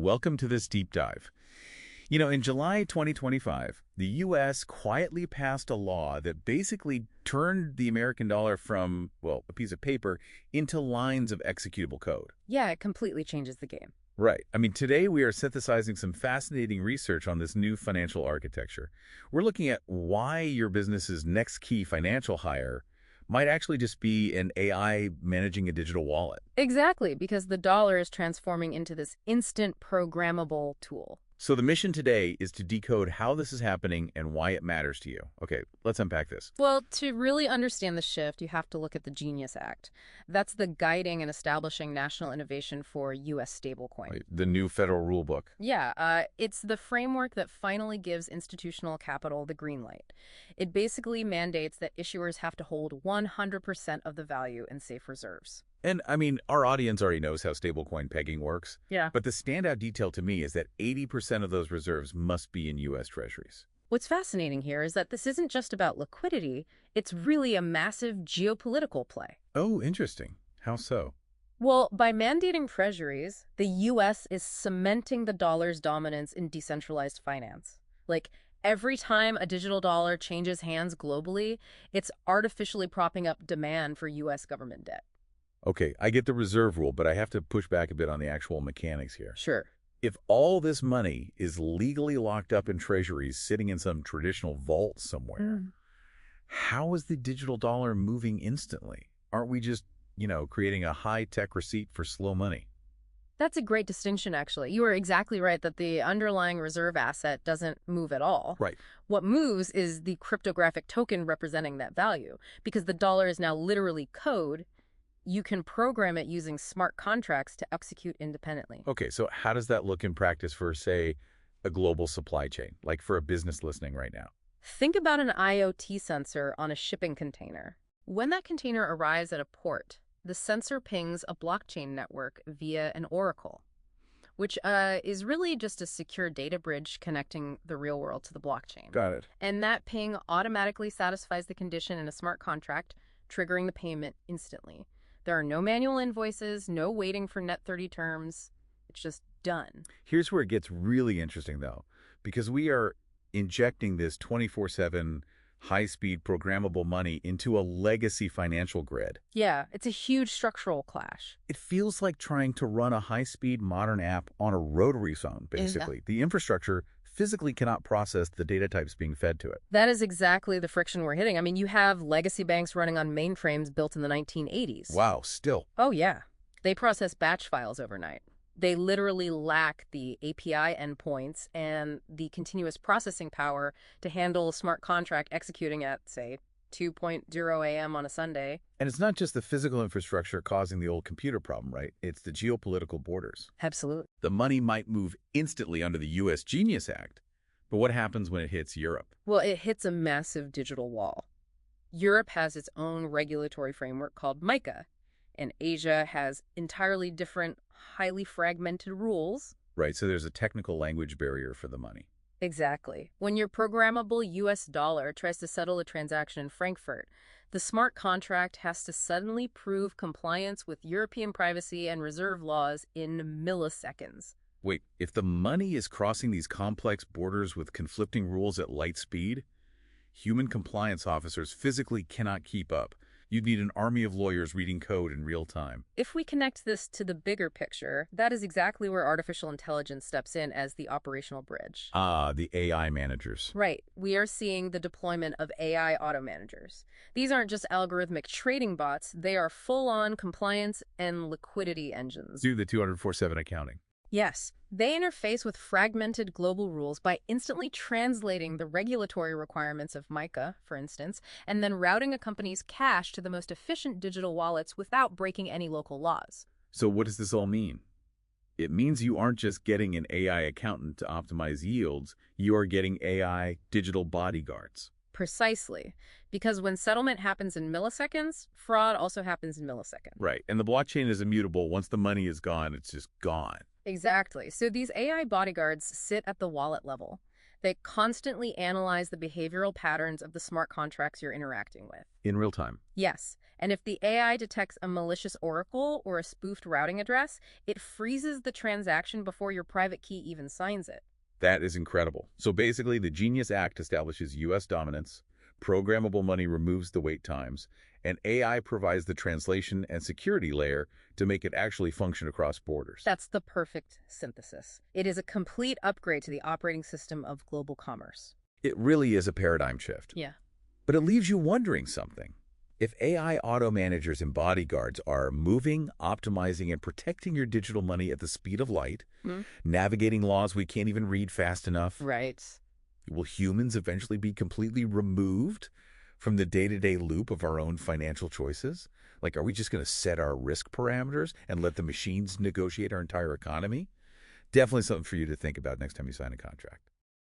Welcome to this deep dive. In July 2025, the U.S. quietly passed a law that basically turned the American dollar from, well, a piece of paper into lines of executable code. Yeah, it completely changes the game. Right. Today we are synthesizing some fascinating research on this new financial architecture. We're looking at why your business's next key financial hire might actually just be an AI managing a digital wallet. Exactly, because the dollar is transforming into this instant programmable tool. So the mission today is to decode how this is happening and why it matters to you. Okay, let's unpack this. Well, to really understand the shift, you have to look at the Genius Act. That's the guiding and establishing national innovation for U.S. stablecoin. Right, the new federal rulebook. Yeah, it's the framework that finally gives institutional capital the green light. It basically mandates that issuers have to hold 100% of the value in safe reserves. And our audience already knows how stablecoin pegging works. Yeah. But the standout detail to me is that 80% of those reserves must be in U.S. Treasuries. What's fascinating here is that this isn't just about liquidity, it's really a massive geopolitical play. Oh, interesting. How so? Well, by mandating treasuries, the U.S. is cementing the dollar's dominance in decentralized finance. Like, every time a digital dollar changes hands globally, it's artificially propping up demand for U.S. government debt. Okay, I get the reserve rule, but I have to push back a bit on the actual mechanics here. Sure. If all this money is legally locked up in treasuries sitting in some traditional vault somewhere, how is the digital dollar moving instantly? Aren't we just, creating a high-tech receipt for slow money? That's a great distinction, actually. You are exactly right that the underlying reserve asset doesn't move at all. Right. What moves is the cryptographic token representing that value. Because the dollar is now literally code, you can program it using smart contracts to execute independently. Okay, so how does that look in practice for, say, a global supply chain, like for a business listening right now? Think about an IoT sensor on a shipping container. When that container arrives at a port, the sensor pings a blockchain network via an oracle, which is really just a secure data bridge connecting the real world to the blockchain. Got it. And that ping automatically satisfies the condition in a smart contract, triggering the payment instantly. There are no manual invoices, no waiting for net 30 terms. It's just done. Here's where it gets really interesting, though, because we are injecting this 24/7 high-speed programmable money into a legacy financial grid. Yeah, it's a huge structural clash. It feels like trying to run a high-speed modern app on a rotary phone, basically. The infrastructure physically cannot process the data types being fed to it. That is exactly the friction we're hitting. You have legacy banks running on mainframes built in the 1980s. Wow, still. Oh, yeah. They process batch files overnight. They literally lack the API endpoints and the continuous processing power to handle a smart contract executing at, say, 2:00 a.m. on a Sunday. And it's not just the physical infrastructure causing the old computer problem, right? It's the geopolitical borders. Absolutely. The money might move instantly under the U.S. Genius Act, but what happens when it hits Europe? Well, it hits a massive digital wall. Europe has its own regulatory framework called MiCA, and Asia has entirely different, highly fragmented rules. Right, so there's a technical language barrier for the money. Exactly. When your programmable U.S. dollar tries to settle a transaction in Frankfurt, the smart contract has to suddenly prove compliance with European privacy and reserve laws in milliseconds. Wait, if the money is crossing these complex borders with conflicting rules at light speed, human compliance officers physically cannot keep up. You'd need an army of lawyers reading code in real time. If we connect this to the bigger picture, that is exactly where artificial intelligence steps in as the operational bridge. Ah, the AI managers. Right. We are seeing the deployment of AI auto managers. These aren't just algorithmic trading bots, they are full-on compliance and liquidity engines. Do the 204/7 accounting. Yes, they interface with fragmented global rules by instantly translating the regulatory requirements of MiCA, for instance, and then routing a company's cash to the most efficient digital wallets without breaking any local laws. So what does this all mean? It means you aren't just getting an AI accountant to optimize yields, you are getting AI digital bodyguards. Precisely. Because when settlement happens in milliseconds, fraud also happens in milliseconds. Right, and the blockchain is immutable. Once the money is gone, it's just gone. Exactly. So these AI bodyguards sit at the wallet level. They constantly analyze the behavioral patterns of the smart contracts you're interacting with. In real time. Yes, and if the AI detects a malicious oracle or a spoofed routing address, it freezes the transaction before your private key even signs it. That is incredible. So basically, the Genius Act establishes U.S. dominance, programmable money removes the wait times, and AI provides the translation and security layer to make it actually function across borders. That's the perfect synthesis. It is a complete upgrade to the operating system of global commerce. It really is a paradigm shift. Yeah. But it leaves you wondering something. If AI auto managers and bodyguards are moving, optimizing, and protecting your digital money at the speed of light, navigating laws we can't even read fast enough, Right. will humans eventually be completely removed from the day-to-day loop of our own financial choices? Like, are we just going to set our risk parameters and let the machines negotiate our entire economy? Definitely something for you to think about next time you sign a contract.